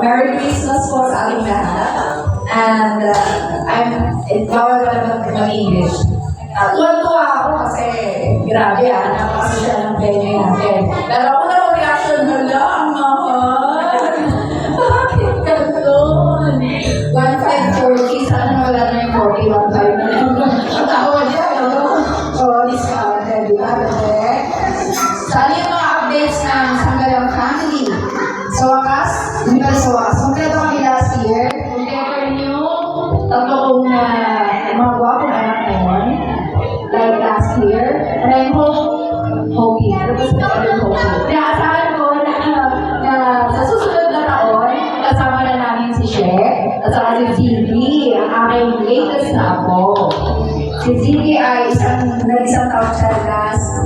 Merry Christmas po sa ating lahat. And bawal ka mag-English. Tuwan-tuwa ako kasi grabe napakasya ng venue natin. Pero ako na reaction nila, ang mahal. Bakit ganun? 1,540, sana wala na yung 40, 1,500 na lang. Ang tawa niya, discounted, di ba? Sana yung mga updates ng Sanggalang Family. Sa wakas, hindi pa sa wakas. Kompleto kami last year. Kompleto nyo, tatlo kong mga guwapong anak ngayon. Like last year. And I'm hoping. Pinaasahan ko na sa susunod na taon, kasama na namin si Shek at saka si Ziggy, ang aking latest na apo. Si Ziggy ay nag-isang taon siya last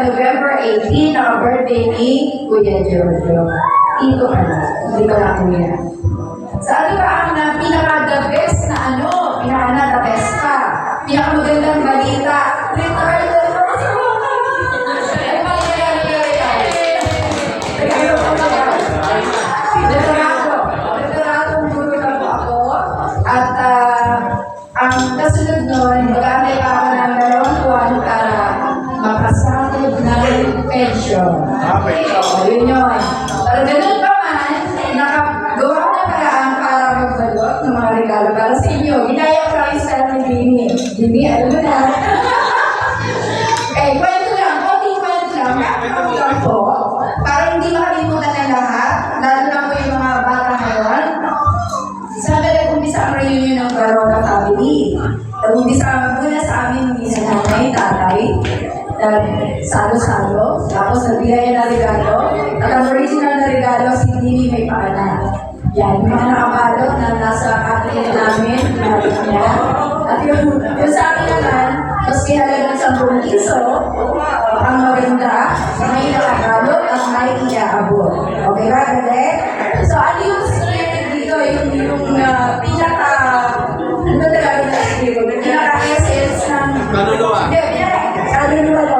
November 18, naka-birthday ni Kuya Jojo. Ito hindi ko na kuya. Sa ano ba ang pinaka-the best na pinaka-the best pa, pinaka-magandang balita, retired na kasi ay Retiradong guro na po ako. At ang kasunod nun, mag-aantay pa ako ng 2 buwan para makasakot ng pension. Yun yun. Pero ganun pa man, nakagawa ko na paraan para magbalot ng mga regalo para sa inyo. Ginaya ko lang yung style ni Jimmy. Jimmy, alam mo na. Kwento lang, konting kwento lang. Lang po, para hindi makalimutan ng lahat, lalo na po yung mga bata ngayon. Sabi nag-umpisa ang reunion ng Barona Family. Nag-umpisa muna sa amin, hindi sa nanay, tatay. Salo-salo, tapos nagbigay na regalo. At ang original na regalo, si Nini may paana. Yan, yung mga nakabalot na nasa cabinet namin, pinabit niya. At yung sa akin naman, mas kinalagang 10 piso, ang maganda, may nakabalot at may iaabot. Okay ba, ganda? So, ano yung spirit dito? Yung pinaka, ano ba talaga na spirit? Pinaka-essence ng... Kaluluwa.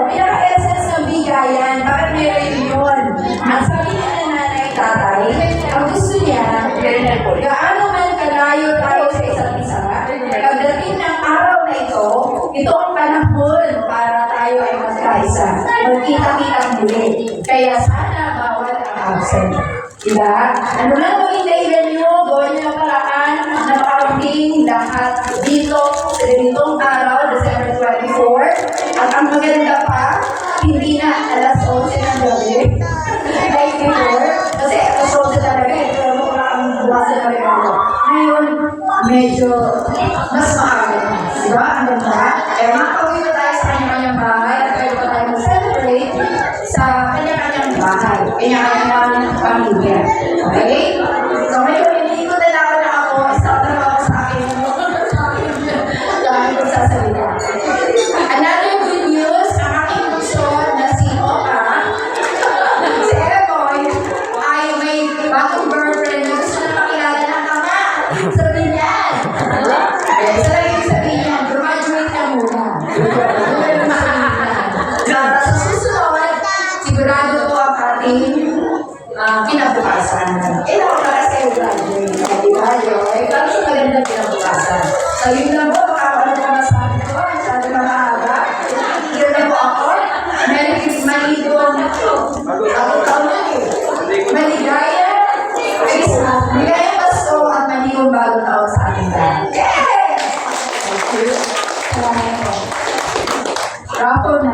Pinaka-essence ng bigayan, bakit may reunion? Ang sabi niya na nanay tatay, ang gusto niya, gaano man kalayo tayo sa isa't isa, pagdating ng araw na ito ang panahon para tayo ay magkaisa, magkita-kita muli. Kaya sana bawal ang absent. Diba? Ano lang maging dahilan nyo, gawin nyo ng paraan na makarating lahat dito sa ganitong araw, December 24. At ang maganda pa, hindi na alas 11 ng gabi. Like before, kasi alas 11 talaga pero wala ang buwasan na regalo. Ngayon, medyo mas maaga na. Diba? Ang ganda. Makakawin na tayo sa kanya-kanyang bahay at pwede pa tayo mag-celebrate sa kanya-kanyang bahay. Kanya-kanyang pamilya. Okay? So ngayon, hindi ko nalaman na ako, stop na ako sa akin. Dahil ko sasalita. Another good news, ang aking gusto na si Oka, si Eboy, ay may bagong girlfriend na gusto na pakilala ng ama. Sabihin niya. Sa lagi sabihin niya, graduate ka muna. Sa susunod, sigurado po ang ating kinabukasan. Ako para sa iyo graduate. Di ba, Joy? Parang yung magandang kinabukasan. So, yun lang po, makakaano po masabi ko. Masyado na mahaba. Yun na po ako. Maligong taon na maligaya. Maligaya Pasko at maligong bagong taon sa ating lahat. Yes! Thank you. Salamat po. Rapo na.